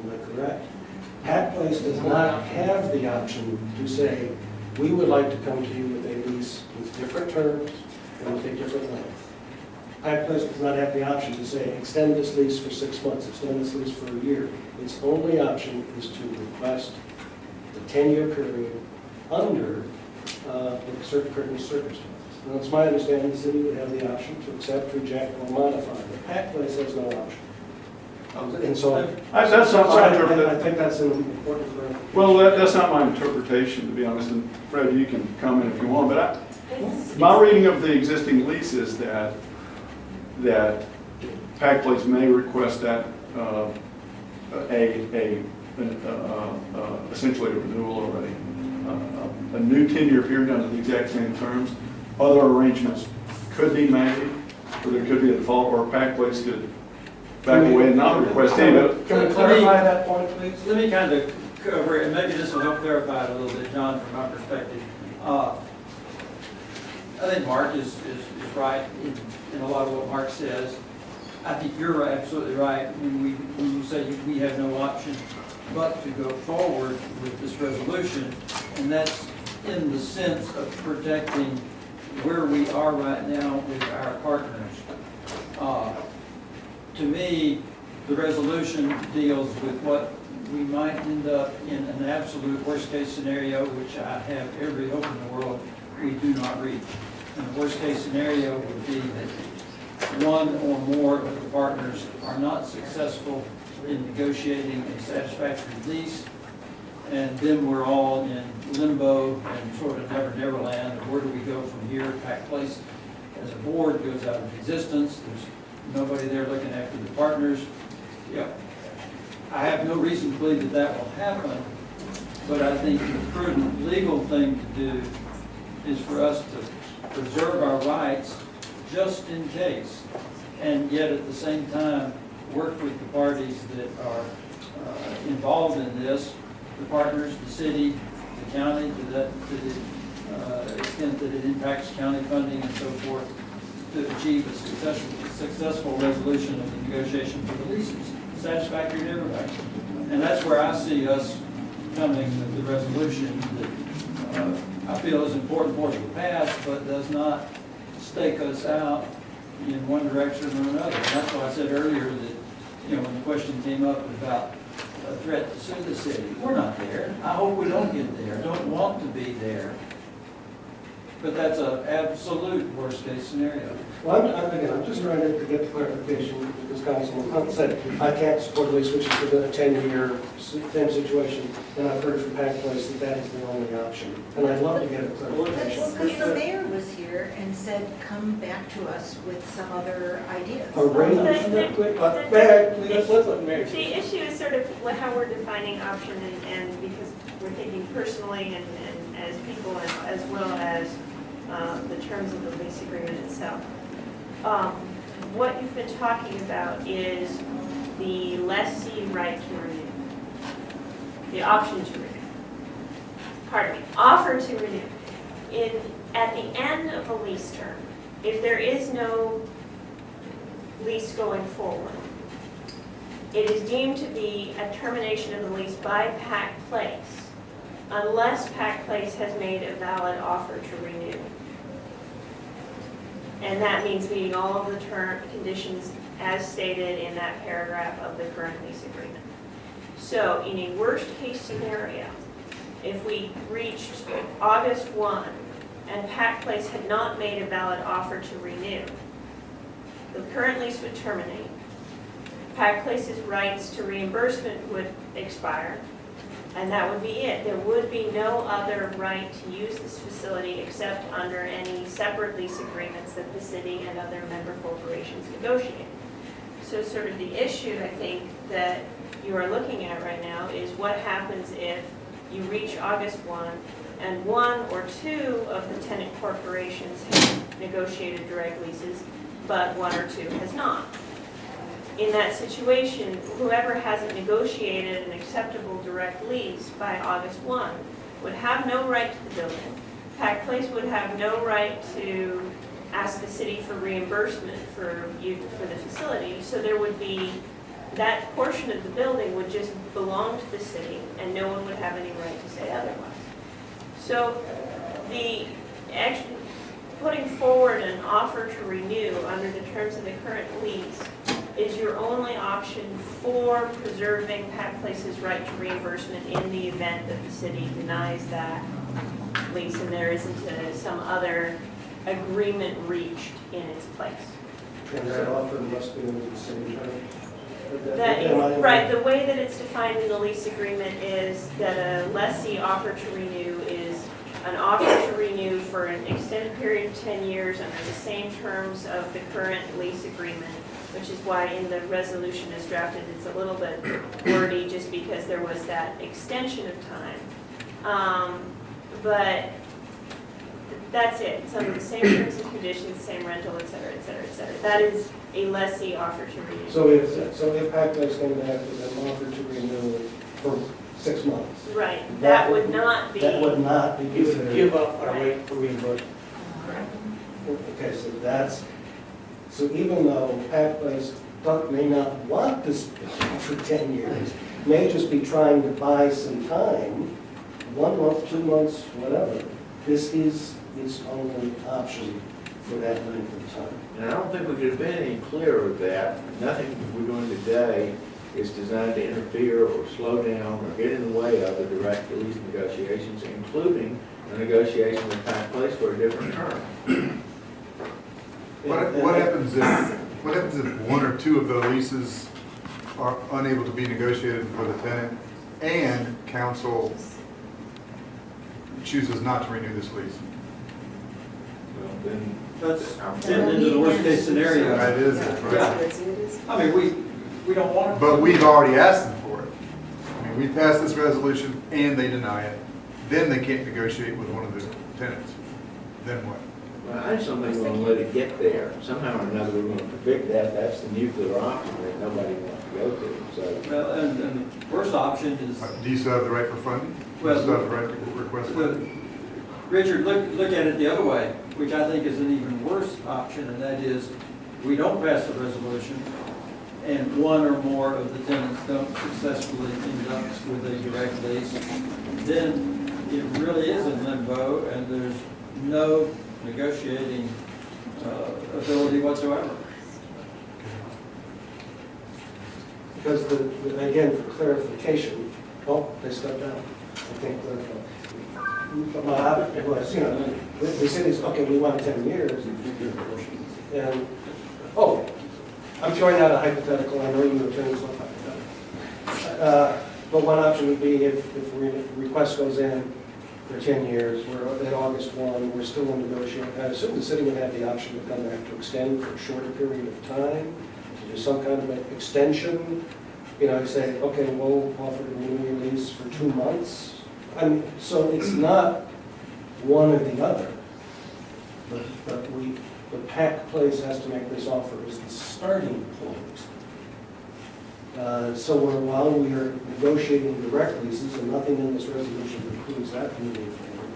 Am I correct? Pack Place does not have the option to say, we would like to come to you with a lease with different terms and with a different length. Pack Place does not have the option to say, extend this lease for 6 months, extend this lease for a year. Its only option is to request the 10-year period under certain circumstances. Now, it's my understanding the city would have the option to accept, reject, or modify, but Pack Place has no option. And so, That's not my I interpretation. think that's an important clarification. Well, that's not my interpretation, to be honest, and Fred, you can comment if you want, but my reading of the existing lease is that Pack Place may request that essentially a renewal already, a new 10-year period under the exact same terms. Other arrangements could be made, or there could be a default, or Pack Place could back away and not request any. Can we clarify that point, please? Let me kind of cover it, and maybe this will help clarify it a little bit, John, from my perspective. I think Mark is right in a lot of what Mark says. I think you're absolutely right when you say we have no option but to go forward with this resolution, and that's in the sense of protecting where we are right now with our partners. To me, the resolution deals with what we might end up in an absolute worst-case scenario, which I have every hope in the world we do not reach. And the worst-case scenario would be that one or more of the partners are not successful in negotiating a satisfactory lease, and then we're all in limbo and sort of never land. Where do we go from here? Pack Place as a board goes out of existence. There's nobody there looking after the partners. Yep. I have no reason to believe that that will happen, but I think the prudent legal thing to do is for us to preserve our rights just in case, and yet at the same time work with the parties that are involved in this, the partners, the city, the county, to the extent that it impacts county funding and so forth, to achieve a successful resolution of the negotiation for the leases, satisfactory to everybody. And that's where I see us coming with the resolution that I feel is important for us to pass, but does not stake us out in one direction or another. And that's why I said earlier that, when the question came up about a threat to sue the city, we're not there. I hope we don't get there. I don't want to be there. But that's an absolute worst-case scenario. Well, I'm just trying to get the clarification, because Councilman Hunt said, I can't support a lease which is within a 10-year same situation, and I've heard from Pack Place that that is the only option. And I'd love to get a clarification. Because the mayor was here and said, come back to us with some other ideas. Arrange real quick, Mayor, please, let's let Mayor. The issue is sort of how we're defining option, and because we're thinking personally and as people, as well as the terms of the lease agreement itself. What you've been talking about is the lessee right to renew, the option to renew. Pardon me, offer to renew. At the end of a lease term, if there is no lease going forward, it is deemed to be a termination of the lease by Pack Place, unless Pack Place has made a valid offer to renew. And that means meeting all of the term conditions as stated in that paragraph of the current lease agreement. So in a worst case scenario, if we reached August 1 and Pack Place had not made a valid offer to renew, the current lease would terminate. Pack Place's rights to reimbursement would expire, and that would be it. There would be no other right to use this facility except under any separate lease agreements that the city and other member corporations negotiate. So sort of the issue, I think, that you are looking at right now is what happens if you reach August 1 and one or two of the tenant corporations have negotiated direct leases, but one or two has not. In that situation, whoever hasn't negotiated an acceptable direct lease by August 1 would have no right to the building. Pack Place would have no right to ask the city for reimbursement for the facility, so there would be that portion of the building would just belong to the city, and no one would have any right to say otherwise. So putting forward an offer to renew under the terms of the current lease is your only option for preserving Pac Place's right to reimbursement in the event that the city denies that lease and there isn't some other agreement reached in its place. And that offer must be under the same terms. Right, the way that it's defined in the lease agreement is that a lessee offer to renew is an offer to renew for an extended period of 10 years under the same terms of the current lease agreement, which is why in the resolution as drafted, it's a little bit wordy just because there was that extension of time. But that's it. It's under the same terms and conditions, same rental, et cetera, et cetera, et cetera. That is a lessee offer to renew. So if Pac Place came back with an offer to renew for 6 months. Right, that would not be. That would not be You would considered. give up our right for reimbursement. Okay, so even though Pac Place may not want this for 10 years, may just be trying to buy some time, 1 month, 2 months, whatever, this is its only option for that length of time. And I don't think we could have been any clearer with that. Nothing we're doing today is designed to interfere or slow down or get in the way of the direct lease negotiations, including a negotiation with Pac Place for a different term. What happens if one or two of the leases are unable to be negotiated for the tenant and council chooses not to renew this lease? Well, then, That's getting into the worst case scenario. That is it, right? Yeah. I mean, we don't want. But we've already asked them for it. I mean, we passed this resolution and they deny it. Then they can't negotiate with one of the tenants. Then what? well, I just don't think we're going to let it get there. Somehow or another, we're going to predict that. That's the nuclear option that nobody wants to go to. So, Well, and the worst option is, Do you still have the right for funding? Do you Well, still have the right to request funding? Richard, look at it the other way, which I think is an even worse option, and that is, we don't pass the resolution, and one or more of the tenants don't successfully end up with a direct lease, then it really is in limbo, and there's no negotiating ability whatsoever. Because again, for clarification, they stepped out. I think it was, the city's, okay, we want 10 years. And, I'm throwing out a hypothetical, I know you attorneys love hypothetical. But one option would be if a request goes in for 10 years, we're at August 1, we're still in negotiation. I assume the city would have the option to come back to extend for a shorter period of time, to do some kind of an extension. Say, okay, we'll offer to renew your lease for 2 months. So it's not one or the other. But the Pac Place has to make this offer as the starting point. So while we are negotiating direct leases, and nothing in this resolution precludes that moving forward,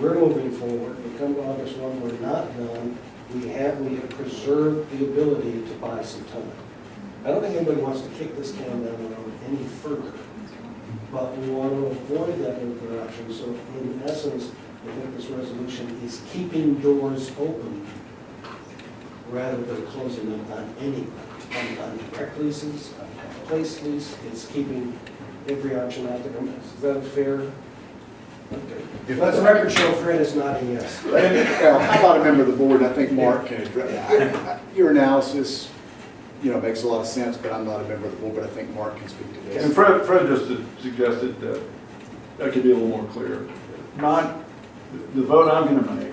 we're moving forward. We come to August 1, we're not done. We have preserved the ability to buy some time. I don't think anybody wants to kick this can down the road any further, but we want to avoid that nuclear option. So in essence, I think this resolution is keeping doors open rather than closing them on any, on direct leases, on place lease. It's keeping every option out there. Is that fair? Okay. Let the record show Fred is nodding yes. Well, I'm not a member of the board, and I think Mark can address, your analysis, makes a lot of sense, but I'm not a member of the board, but I think Mark can speak to this. And Fred just suggested that I could be a little more clear. The vote I'm going to make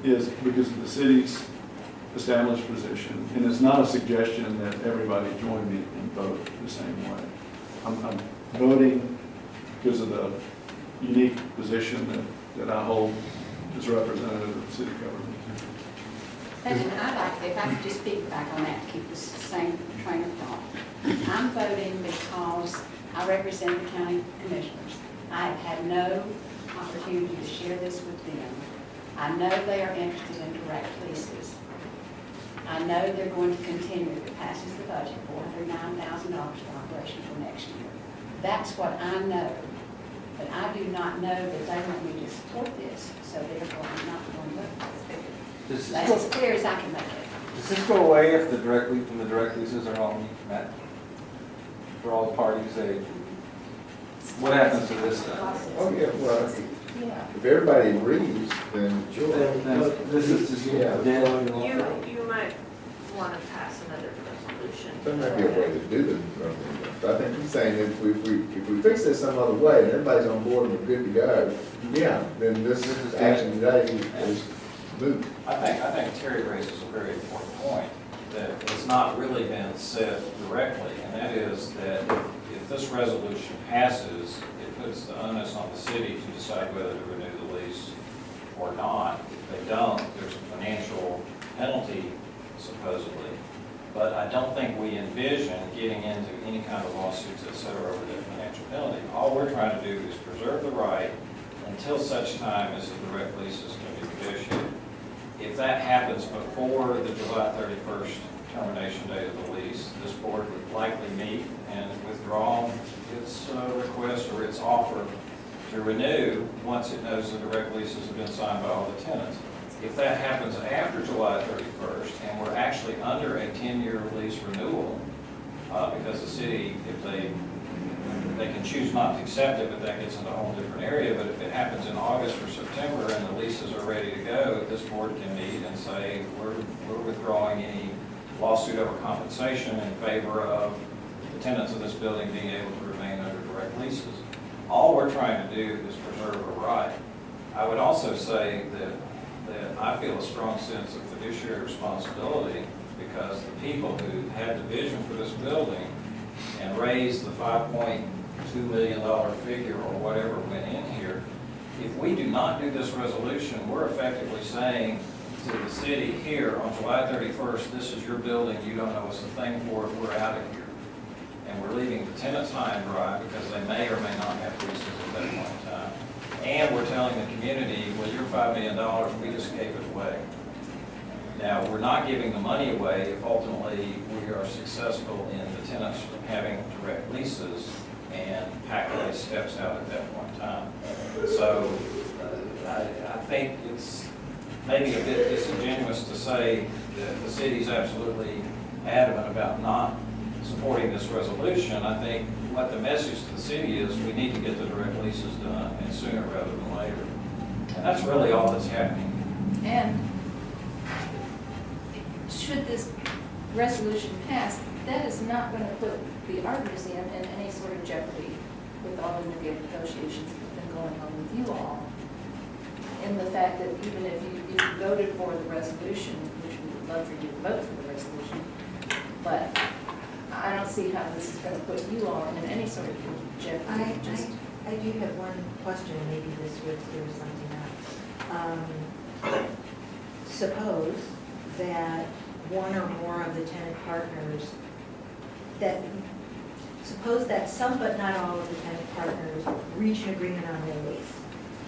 is because of the city's established position, and it's not a suggestion that everybody join me and vote the same way. I'm voting because of the unique position that I hold as representative of the city government. And I'd like, if I could just piggyback on that, to keep the same train of thought. I'm voting because I represent the county commissioners. I have had no opportunity to share this with them. I know they are interested in direct leases. I know they're going to continue, if it passes the budget, $409,000 for operation for next year. That's what I know. But I do not know that they want me to support this, so therefore I'm not going to vote for this figure. Does That's as clear as I can make it. does this go away if when the direct leases are all met? For all the parties, what happens to this then? Oh, yeah, well, Yeah. if everybody agrees, then sure. Then this is just Yeah. dead. You might want to pass another resolution. That might be a way to do the, I think he's saying if we fix this some other way and everybody's on board and we're good to go, yeah, then this action today is moot. I think Terry raises a very important point, that it's not really been said directly, and that is that if this resolution passes, it puts the onus on the city to decide whether to renew the lease or not. If they don't, there's a financial penalty supposedly. But I don't think we envision getting into any kind of lawsuits, et cetera, over that financial penalty. All we're trying to do is preserve the right until such time as the direct leases can be negotiated. If that happens before the July 31st termination date of the lease, this board would likely meet and withdraw its request or its offer to renew once it knows the direct leases have been signed by all the tenants. If that happens after July 31st, and we're actually under a 10-year lease renewal, because the city, if they can choose not to accept it, but that gets into a whole different area. But if it happens in August or September and the leases are ready to go, this board can meet and say, we're withdrawing any lawsuit over compensation in favor of the tenants of this building being able to remain under direct leases. All we're trying to do is preserve a right. I would also say that I feel a strong sense of fiduciary responsibility, because the people who had the vision for this building and raised the $5.2 million figure or whatever went in here, if we do not do this resolution, we're effectively saying to the city here on July 31st, this is your building, you don't know us a thing for it, we're out of here. And we're leaving the tenants high and dry because they may or may not have leases at that point in time. And we're telling the community, well, your $5 million, we just gave it away. Now, we're not giving the money away if ultimately we are successful in the tenants having direct leases and Pac-Way steps out at that point in time. So I think it's maybe a bit disingenuous to say that the city's absolutely adamant about not supporting this resolution. I think what the message to the city is, we need to get the direct leases done, and sooner rather than later. And that's really all that's happening. And should this resolution pass, that is not going to put the art museum in any sort of jeopardy with all the negotiations that have been going on with you all. In the fact that even if you voted for the resolution, which we would love for you to vote for the resolution, but I don't see how this is going to put you all in any sort of jeopardy. I do have one question, maybe this would clear something up. Suppose that one or more of the tenant partners, suppose that some but not all of the tenant partners reach an agreement on their lease.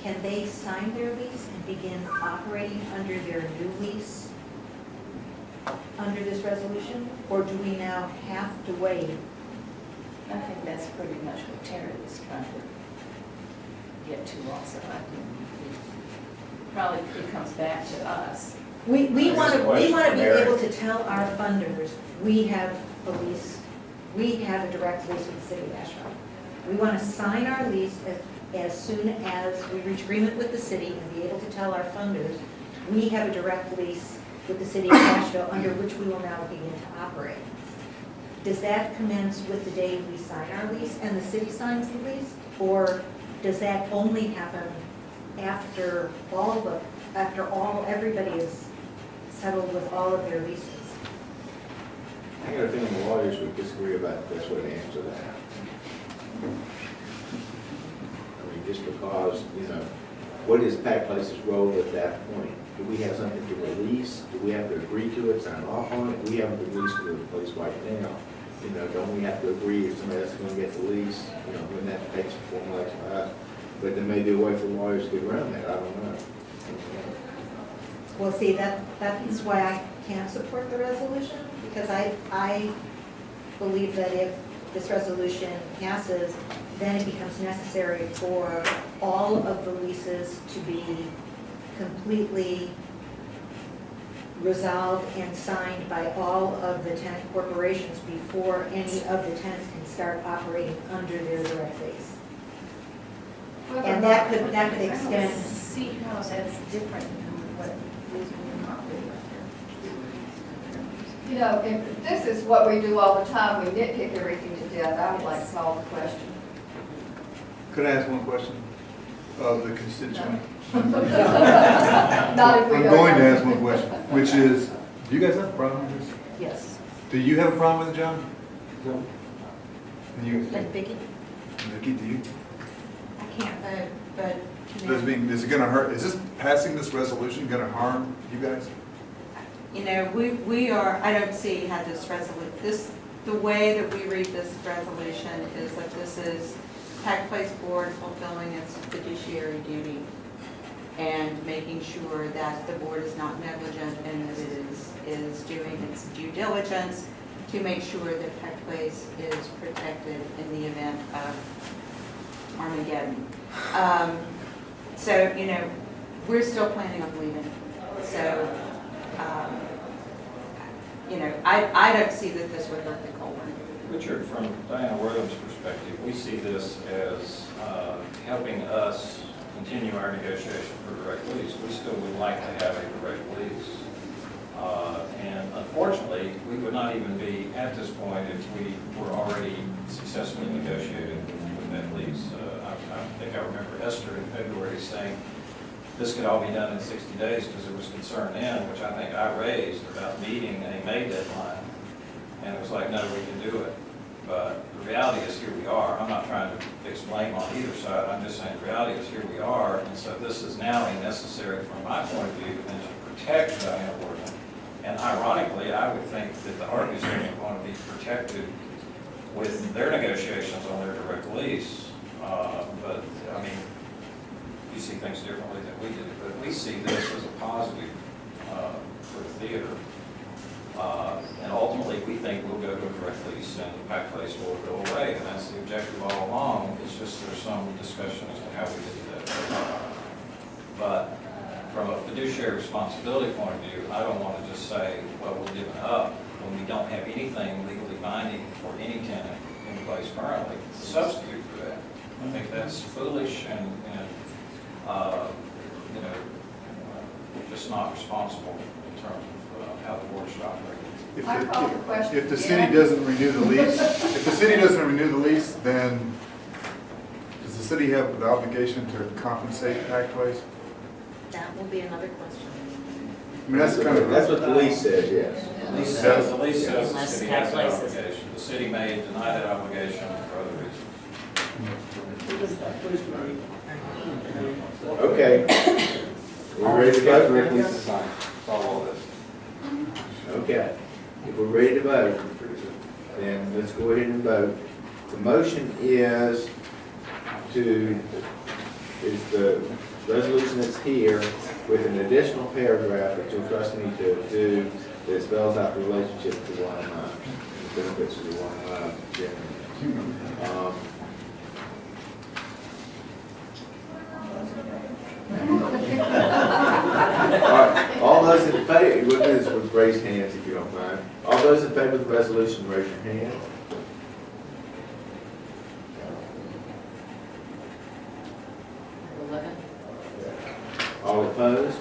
Can they sign their lease and begin operating under their new lease under this resolution? Or do we now have to wait? I think that's pretty much what Terry was trying to get to also. I think probably it comes back to us. We want to Question be from Eric. able to tell our funders, we have a lease, we have a direct lease with the city of Asheville. We want to sign our lease as soon as we reach agreement with the city and be able to tell our funders, we have a direct lease with the city of Asheville under which we will now begin to operate. Does that commence with the day we sign our lease and the city signs the lease? Or does that only happen after everybody is settled with all of their leases? I got a feeling the lawyers would disagree about the best way to answer that. I mean, just because, what is Pac Place's role at that point? Do we have something to release? Do we have to agree to it, sign off on it? We haven't released the place right now. Don't we have to agree if somebody else is going to get the lease, when that takes a formal action by us? But there may be a way for lawyers to get around that, I don't know. Well, see, that's why can't support the resolution, because I believe that if this resolution passes, then it becomes necessary for all of the leases to be completely resolved and signed by all of the tenant corporations before any of the tenants can start operating under their direct lease. And that could I don't extend. see how that's different than what is being operated right You know, if this is what we do all the time, we nitpick everything to death, I would like to call the question. Could I ask one question of the constituent? Not if we I'm go. going to ask one question, which is, do you guys have a problem with this? Yes. Do you have a problem with it, John? No. And you, And Vicki? Vicki, do you? I can't vote, but. you Does know, is it gonna hurt, is this, passing this resolution gonna harm you guys? You know, we are, I don't see how the way that we read this resolution is that this is Pack Place Board fulfilling its fiduciary duty and making sure that the board is not negligent and that it is doing its due diligence to make sure that Pack Place is protected in the event of Armageddon. So, you know, we're still planning on leaving. So, you know, I don't see that this would hurt the Colburn. Richard, from Diana Wortham's perspective, we see this as helping us continue our negotiation for direct lease. We still would like to have a direct lease. And unfortunately, we would not even be at this point if we were already successfully negotiating with that lease. I think I remember Esther in February saying this could all be done in 60 days because there was concern then, which I think I raised about meeting a May deadline. And it was like, no, we can do it. But the reality is here we are. I'm not trying to fix blame on either side. I'm just saying the reality is here we are. And so this is now a necessary, from my point of view, and to protect Diana Wortham. And ironically, I would think that the Harveys are going to be protected with their negotiations on their direct lease. But, I mean, you see things differently than we do. But we see this as a positive for the theater. And ultimately, we think we'll go to a direct lease and the Pack Place will go away. And that's the objective all along. It's just there's some discussion as to how we do that. But from a fiduciary responsibility point of view, I don't want to just say, well, we're giving up when we don't have anything legally binding for any tenant in place currently to substitute for that. I think that's foolish and you know, just not responsible in terms of how the board should operate. I call the question If the again. city doesn't renew the lease, if the city doesn't renew the lease, then does the city have the obligation to compensate Pack Place? That will be another question. I mean, that's kind of. That's what the lease says, yes. The lease says the city has that obligation. The city may deny that obligation for other reasons. Okay. We're ready to vote? Direct lease is signed, solve all this. Okay. If we're ready to vote, then let's go ahead and vote. The motion is the resolution that's here with an additional paragraph that you'll trust me to do that spells out the relationship to one another, the benefits to one another generally. All right, all those in favor, we'll do this with raised hands if you don't mind. All those in favor of the resolution, raise your hand. All opposed?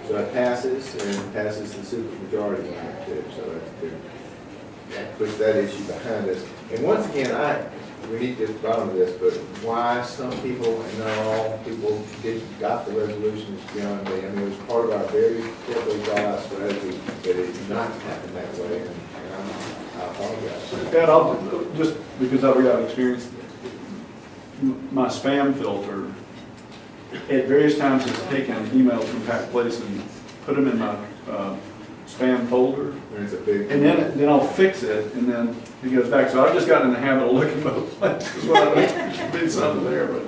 So it passes, and it passes the supermajority on it too, so that's good. That puts that issue behind us. And once again, we need to get to the bottom of this, but why some people, and not all people, got the resolution is beyond me. I mean, it was part of our very carefully thought out strategy that it did not happen that way, and I apologize. Dad, I'll, just because I've got experience, my spam filter, at various times has taken emails from Pack Place and put them in my spam folder. And it's a big. And then I'll fix it, and then it goes back. So I've just gotten in the habit of looking both places. Well, I think there should be something there, but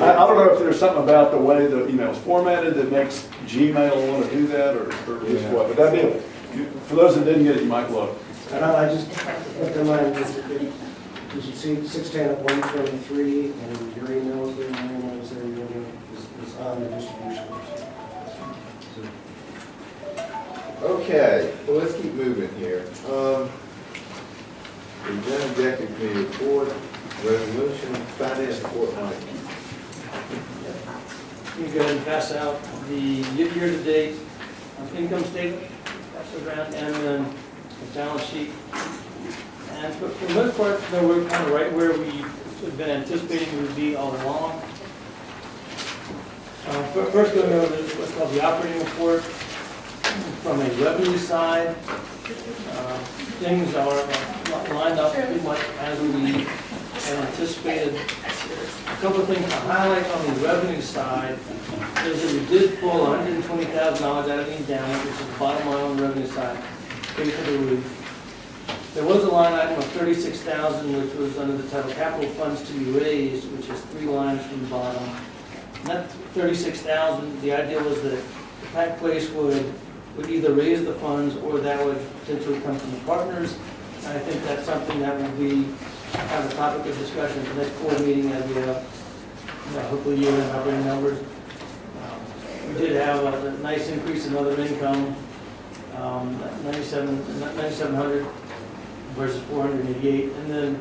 I don't know if there's something about the way the email's formatted that makes Gmail want to do that, or just Yeah. what. But that'd be, for those that didn't get it, you might look. And I just, looked in mine, did you see 610 at 123, and your email is there, my email is there, your email is on the distribution. Okay, well, let's keep moving here. We've done executive committee report, resolution, finance report, Mike. You go ahead and pass out the year-to-date income statement, that's around, and then the balance sheet. And for the most part, no, we're kind of right where we have been anticipating we would be all along. First, going over what's called the operating report. From a revenue side, things are lined up pretty much as we had anticipated. A couple of things to highlight on the revenue side is that we did pull $120,000 out of the endowment, which is the bottom line on the revenue side, paid for the roof. There was a line item of $36,000, which was under the title capital funds to be raised, which is 3 lines from the bottom. And that $36,000, the idea was that the Pack Place would either raise the funds or that would potentially come from the partners. And I think that's something that will be kind of a topic of discussion at the next board meeting as we have, hopefully year-end operating numbers. We did have a nice increase in other income, 9,700 versus 488. And then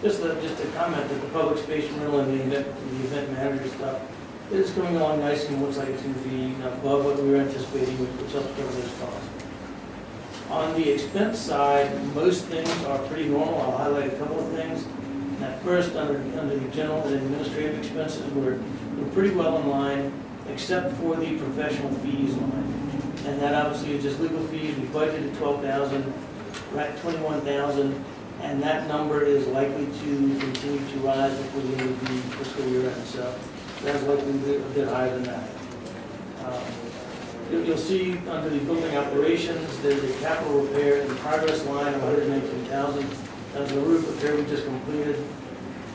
just a comment that the public space rental and the event manager stuff is coming along nicely and looks like it's going to be above what we were anticipating, which helps cover those costs. On the expense side, most things are pretty normal. I'll highlight a couple of things. At first, under the general and administrative expenses, we're pretty well in line, except for the professional fees line. And that obviously is just legal fees. We budgeted $12,000, we're at $21,000, and that number is likely to continue to rise before the end of the fiscal year end. So that's likely a bit higher than that. You'll see under the building operations, there's a capital repair in progress line of $119,000. That's a roof repair we just completed.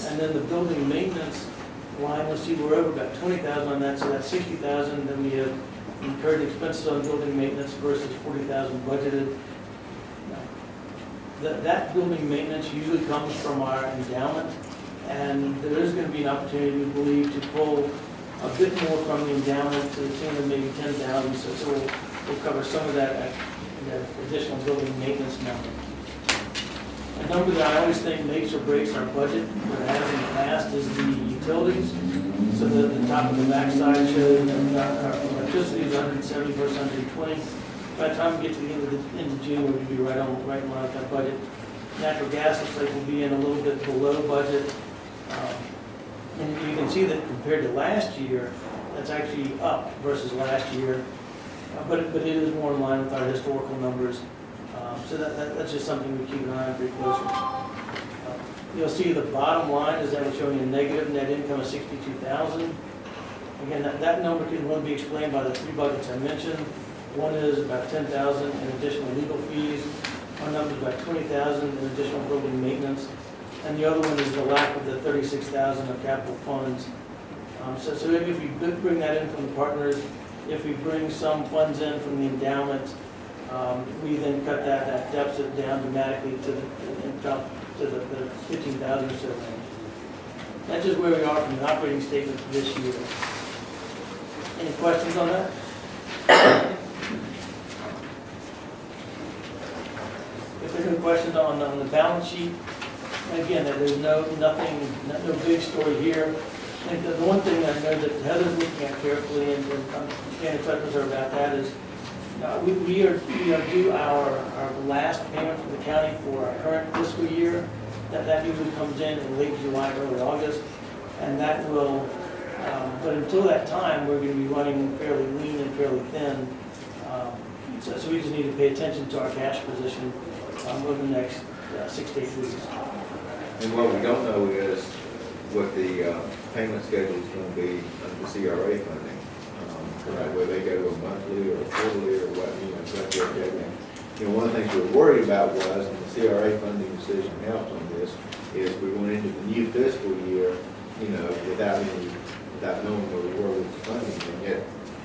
And then the building maintenance line, you'll see we're over about $20,000 on that, so that's $60,000. Then we have incurred expenses on building maintenance versus $40,000 budgeted. That building maintenance usually comes from our endowment, and there is going to be an opportunity, we believe, to pull a bit more from the endowment to the tune of maybe $10,000, so we'll cover some of that additional building maintenance number. A number that I always think makes or breaks our budget, that it has in the past, is the utilities. So the top and the back side shows our electricity is 170 versus 120. By the time we get to the end of June, we'll be right in line with that budget. Natural gas looks like we'll be in a little bit below budget. And you can see that compared to last year, that's actually up versus last year. But it is more in line with our historical numbers. So that's just something we keep an eye on pretty closely. You'll see the bottom line is that we're showing a negative net income of $62,000. Again, that number can only be explained by the 3 buckets I mentioned. One is about $10,000 in additional legal fees. One number is about $20,000 in additional building maintenance. And the other one is the lack of the $36,000 of capital funds. So if we bring that in from the partners, if we bring some funds in from the endowment, we then cut that deficit down dramatically and drop to the 15,000 or so range. That's just where we are from the operating statement for this year. Any questions on that? If there's any questions on the balance sheet, again, there's no big story here. I think the one thing I know that Heather's looking at carefully, and I'm standing in touch with her about that, is we are due our last payment from the county for our current fiscal year. That usually comes in late July, early August, and that will, but until that time, we're going to be running fairly lean and fairly thin. So we just need to pay attention to our cash position over the next 6 to 8 weeks. And what we don't know is what the payment schedule is going to be under the CRA funding. Whether they go to a monthly or a quarterly or what, that's what they're doing. one of the things we were worried about was, and the CRA funding decision helps on this, is we went into the new fiscal year, without knowing where we were with the funding, and yet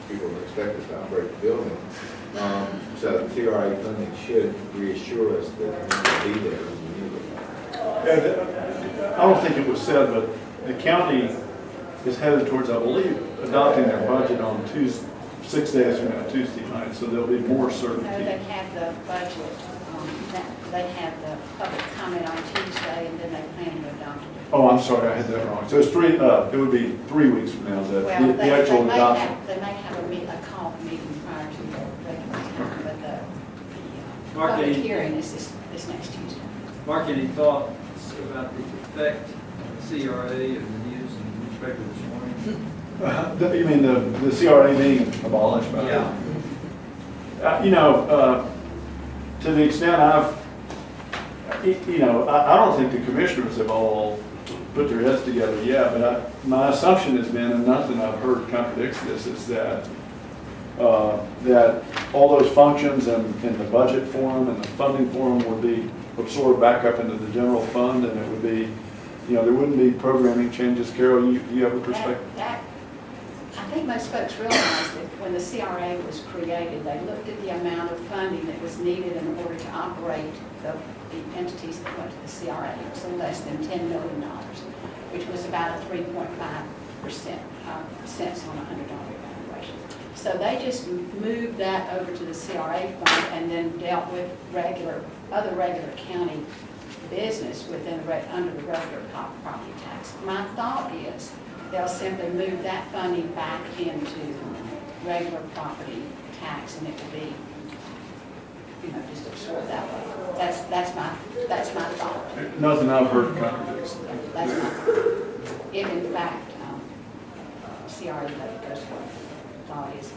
people were expected to operate the building. So the CRA funding should reassure us that it's going to be there when we need it. I don't think it was said, but the county is headed towards, I believe, adopting their budget on Tuesday, 6 days from now, Tuesday night, so there'll be more No, certainty. they have the budget, they have the public comment on Tuesday, and then they plan to adopt it. Oh, I'm sorry, I had that wrong. So it's it would be 3 weeks from now, Well, the they actual may adoption. have, they may have a call meeting prior to the regular time, but the Mark, public any- hearing is this next Tuesday. Mark, any thoughts about the effect of the CRA and the news in the newspaper this morning? You mean the CRA being abolished by? Yeah. To the extent I don't think the commissioners have all put their heads together yet, but my assumption has been, and nothing I've heard contradicts this, is that all those functions and the budget form and the funding form would be absorbed back up into the general fund, and it would be, there wouldn't be programming changes. Carol, you have a perspective? I think most folks realize that when the CRA was created, they looked at the amount of funding that was needed in order to operate the entities that went to the CRA. It was less than $10 million, which was about a 3.5% cents on a $100 valuation. So they just moved that over to the CRA fund and then dealt with other regular county business under the regular property tax. My thought is they'll simply move that funding back into regular property tax, and it will be, just absorbed that way. That's my thought. Nothing I've heard contradicts. That's my thought. If in fact, CRA goes for it, thought is.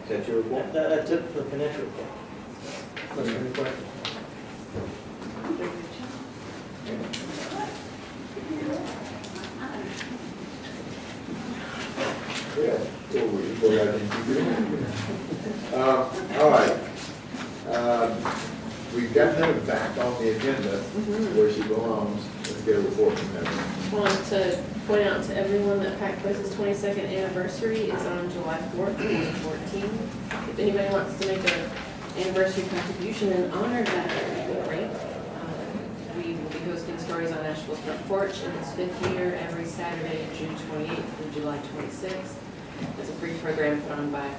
Is that your report? That's it for financial report. Unless there are any questions. Yeah. All right. We've got her back on the agenda where she belongs. Let's get a report from her. Want to point out to everyone that Pack Place's 22nd anniversary is on July 4th, 2014. If anybody wants to make an anniversary contribution in honor of that, that would be great. We will be hosting Stories on Nashville's Front Porch in its 5th year every Saturday, June 28th through July 26th. It's a free program put on by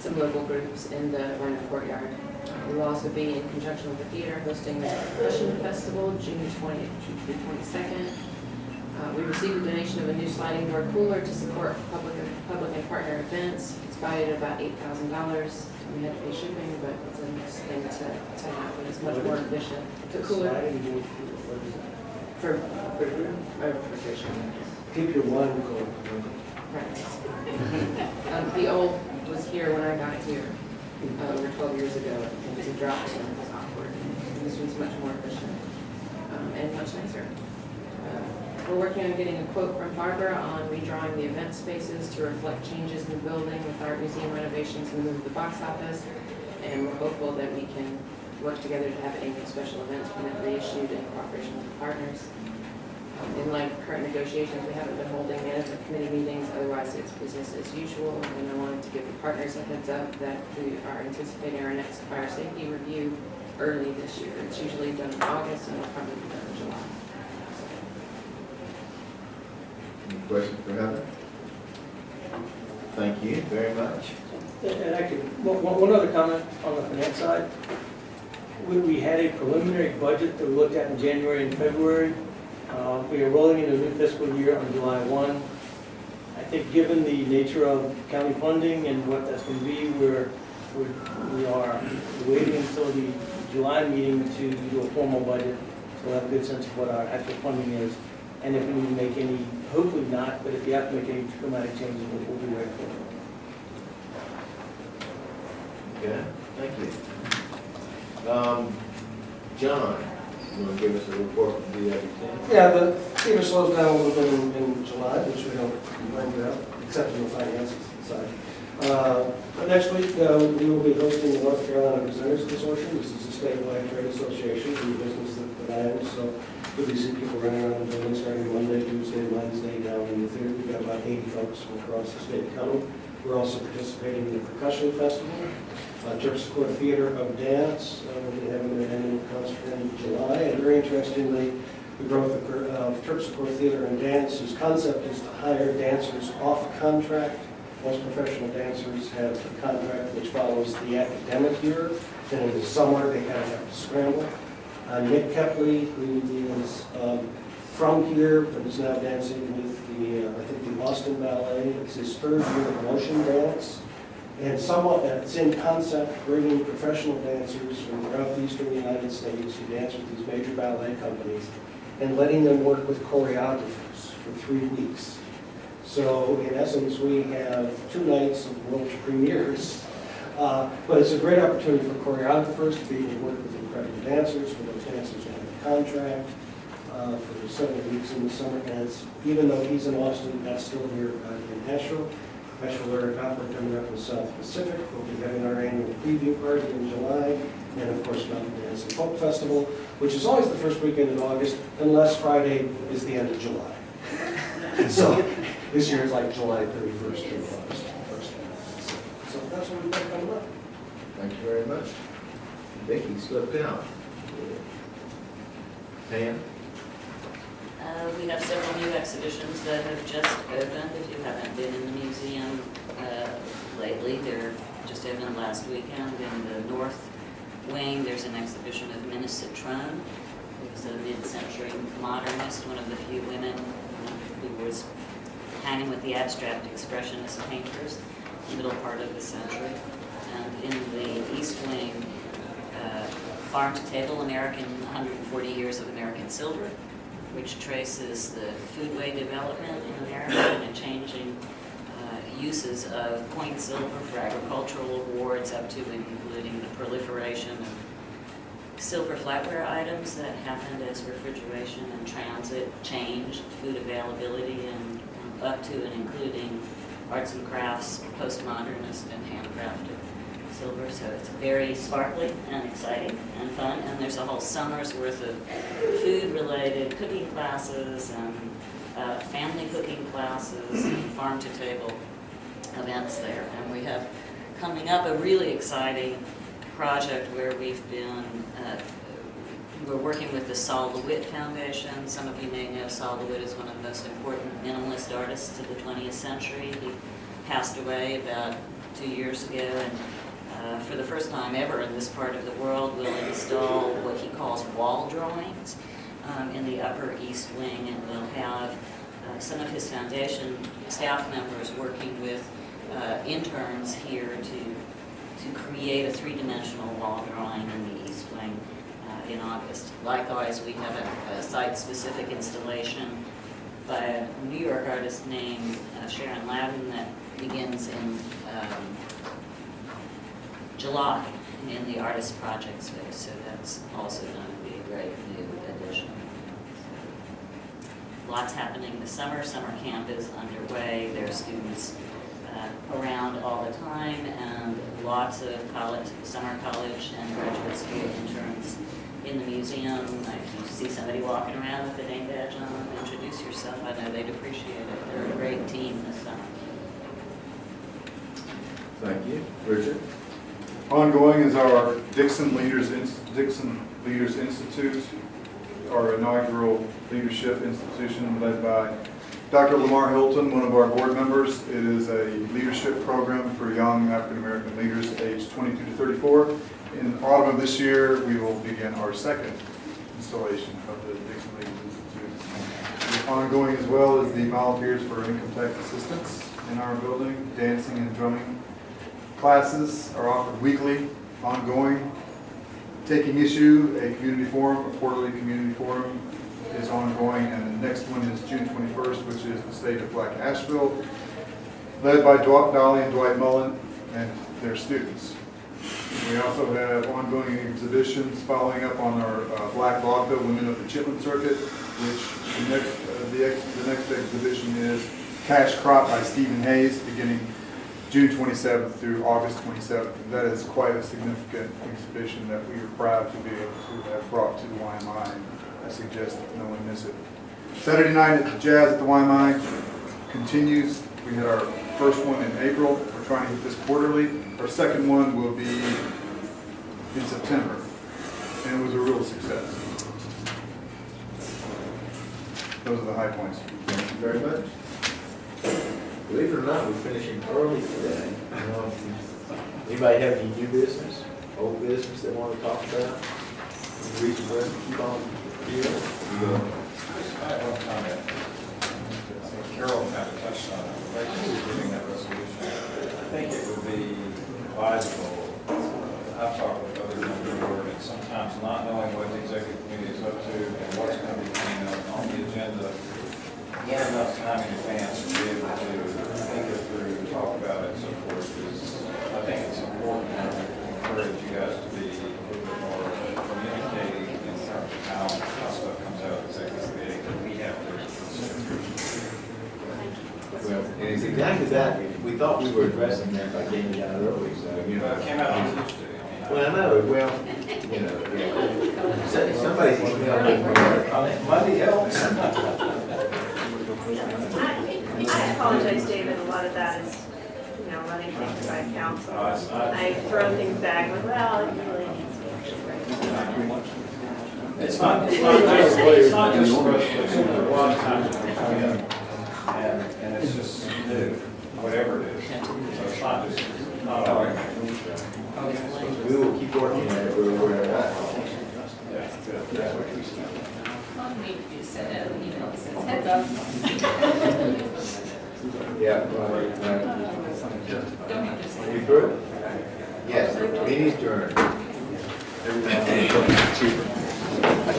some local groups in the Vernon Courtyard. We will also be, in conjunction with the theater, hosting the Percussion Festival, June 20th through 22nd. We received a donation of a new sliding door cooler to support public and partner events. It's valued at about $8,000. We had to pay shipping, but it's a nice thing to have, and it's much more efficient. The cooler for refrigeration. Keep your wine cold. Right. The old was here when I got here over 12 years ago. It was a drop and it was awkward. And this one's much more efficient and much nicer. We're working on getting a quote from Barbara on redrawing the event spaces to reflect changes in the building with art museum renovations and the move of the box office. And we're hopeful that we can work together to have annual special events permit reissued in cooperation with partners. In light of current negotiations, we haven't been holding management committee meetings, otherwise it's business as usual. And I wanted to give the partners a heads up that we are anticipating our next fire safety review early this year. It's usually done in August and it'll probably be done in July. Any questions for Heather? Thank you very much. And actually, one other comment on the finance side. We had a preliminary budget that we looked at in January and February. We are rolling into a new fiscal year on July 1. I think given the nature of county funding and what that's going to be, we are waiting until the July meeting to do a formal budget, so we'll have a good sense of what our actual funding is. And if we need to make any, hopefully not, but if we have to make any dramatic changes, we'll be ready for it. Okay, thank you. John, you want to give us a report from DWT? Yeah, the theater slows down a little bit in July, which we don't complain about, except in the finances. side. Next week, we will be hosting the North Carolina Presenters Consortium. This is a statewide trade association in the business that I am, so you'll be seeing people running around the building starting Monday, Tuesday, Wednesday, down in the theater. We've got about 80 folks from across the state coming. We're also participating in the Percussion Festival. Terpsichore Theater of Dance will be having their annual concert in July. And very interestingly, the growth of Terpsichore Theater and Dance, whose concept is to hire dancers off contract. Most professional dancers have a contract which follows the academic year, and in the summer they kind of have to scramble. Nick Kepley, who is from here but is now dancing with I think the Austin Ballet. It's his third year of motion dance. And somewhat, it's in concept, bringing professional dancers from throughout the eastern United States who dance with these major ballet companies and letting them work with choreographers for 3 weeks. So in essence, we have 2 nights of world premieres, but it's a great opportunity for choreographers to be able to work with incredible dancers, for those dancers to have a contract for several weeks in the summer. And it's, even though he's in Austin, that's still here in Asheville. Asheville Area Opera coming up in South Pacific. We'll be having our annual preview party in July, and of course Mountain Dance and Folk Festival, which is always the first weekend in August, unless Friday is the end of July. So this year it's like July 31st through August 1st. So that's what we've got coming up. Thank you very much. Vicki slipped out. Pam? We have several new exhibitions that have just opened. If you haven't been in the museum lately, they're just opened last weekend. In the north wing, there's an exhibition of Minna Citron, who was a mid-century modernist, one of the few women who was hanging with the abstract expressionist painters in the middle part of the century. And in the east wing, Farm to Table, 140 Years of American Silver, which traces the foodway development in America and the changing uses of point silver for agricultural awards up to and including the proliferation of silver flatware items that happened as refrigeration and transit changed food availability, and up to and including arts and crafts, postmodernist and handcrafted silver. So it's very sparkly and exciting and fun, and there's a whole summer's worth of food-related cooking classes and family cooking classes and farm-to-table events there. And we have coming up a really exciting project where we're working with the Sol LeWitt Foundation. Some of you may know Sol LeWitt is one of the most important minimalist artists of the 20th century. He passed away about 2 years ago, and for the first time ever in this part of the world, we'll install what he calls wall drawings in the upper east wing, and we'll have some of his foundation staff members working with interns here to create a three-dimensional wall drawing in the east wing in August. Likewise, we have a site-specific installation by a New York artist named Sharon Loudon that begins in July in the Artist Project space, so that's also going to be a great new addition. Lots happening this summer. Summer camp is underway. There are students around all the time, and lots of summer college and graduate school interns in the museum. If you see somebody walking around with a name badge on, introduce yourself. I know they'd appreciate it. They're a great team this summer. Thank you. Richard? Ongoing is our Dixon Leaders Institute, our inaugural leadership institution led by Dr. Lamar Hilton, one of our board members. It is a leadership program for young African-American leaders aged 22 to 34. In autumn of this year, we will begin our second installation of the Dixon Leaders Institute. Ongoing as well is the Volunteers for Income Tax Assistance in our building. Dancing and drumming classes are offered weekly, ongoing. Taking Issue, a community forum, a quarterly community forum, is ongoing, and the next one is June 21st, which is the State of Black Asheville, led by Dolly and Dwight Mullen and their students. We also have ongoing exhibitions following up on our Black Vaudeville Women of the Chitlin Circuit, which the next exhibition is Cash Crop by Stephen Hayes, beginning June 27th through August 27th. And that is quite a significant exhibition that we are proud to be able to have brought to the YMI. And I suggest that no one miss it. Saturday night at the Jazz at the YMI continues. We had our first one in April. We're trying to hit this quarterly. Our second one will be in September. And it was a real success. Those are the high points. Thank you very much. Believe it or not, we're finishing early today. Anybody have any new business, old business they want to talk about? Any reason why we keep on here? I have one comment. I think Carol kind of touched on it, like giving that resolution. I think it would be advisable, I've talked with other members of the board, and sometimes not knowing what the executive committee is up to and what's going to be coming up on the agenda, get enough time in advance to be able to think it through, talk about it, and so forth. I think it's important to encourage you guys to be a little bit more communicating in terms of how stuff comes out of executive committee that we have to consider. Well, and it's exactly that. We thought we were addressing that by getting it out early, so, you know. But it came out on Tuesday. Well, I know, well, you know, somebody's emailed Monday helps. I apologize, David, a lot of that is, you know, running things by council. I throw things back, like, well, it really needs to be actually right. It's not just a resolution, there are a lot of times when we come in, and it's just new, whatever it is. So it's not just, not all right. We will keep working at it, we're aware of that. All you need to do is send out an email that says, heads up. Yeah, right. Don't you just You through? Yes, meeting's adjourned. Cheaper.